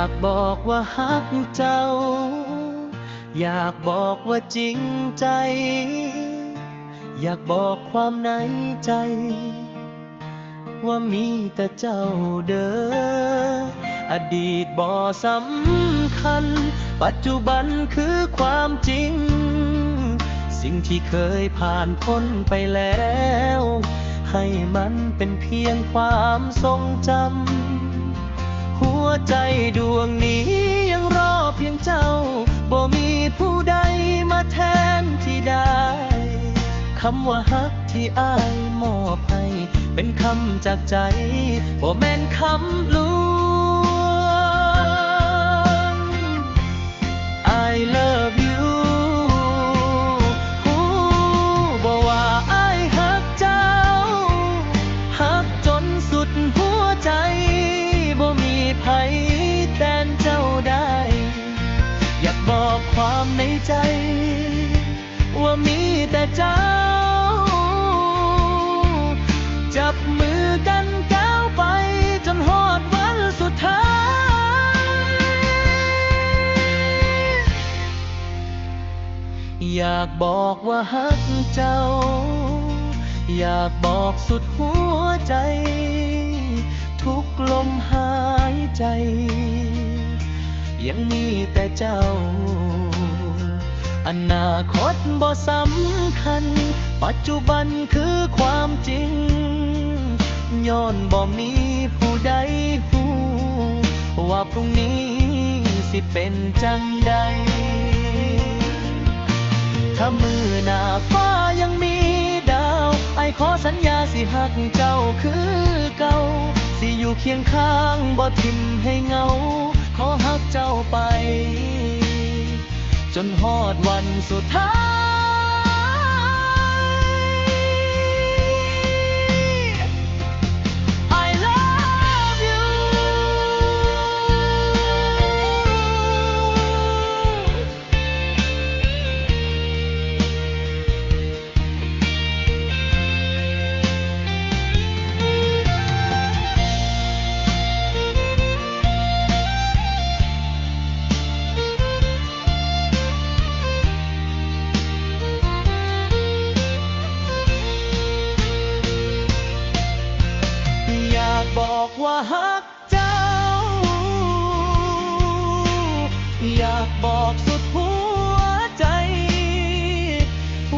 ากบอกว่าฮักเจ้าอยากบอกว่าจริงใจอยากบอกความในใจว่ามีแต่เจ้าเด้ออดีตบ่สำคัญปัจจุบันคือความจริงสิ่งที่เคยผ่านพ้นไปแล้วให้มันเป็นเพียงความทรงจำหัวใจดวงนี้ยังรอเพียงเจ้าบ่มีผู้ใดมาแทนที่ได้คำว่าฮักที่อ้ายมอบให้เป็นคำจากใจบ่แม่นคำลวง I love you ฮู้บ่ว่าอ้ายฮักเจ้าฮักจนสุดหัวใจบ่มีไผแทนเจ้าได้อยากบอกความในใจว่ามีแต่เจ้าจับมือกันก้าวไปจนฮอดวันสุดท้ายอยากบอกว่าฮักเจ้าอยากบอกสุดหัวใจทุกลมหายใจยังมีแต่เจ้าอนาคตบ่สำคัญปัจจุบันคือความจริงย้อนบ่มีผู้ใดฮู้ว่าพรุ่งนี้สิเป็นจังใดถ้ามือหน้าฟ้ายังมีดาวไอ้ขอสัญญาสิหักเจ้าคือเก่าสิอยู่เคียงข้างบ่ทิ่มให้เหงาขอหักเจ้าไปจนฮอดวันสุดท้าย I love you อยากบอกว่าฮักเจ้าอยากบอกสุดหัวใจ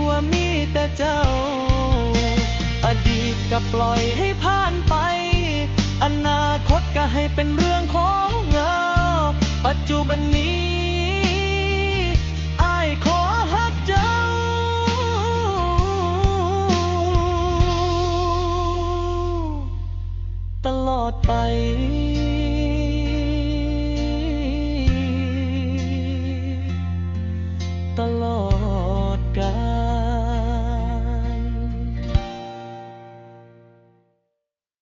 ว่ามีแต่เจ้าอดีตก็ปล่อยให้ผ่านไปอนาคตก็ให้เป็นเรื่อง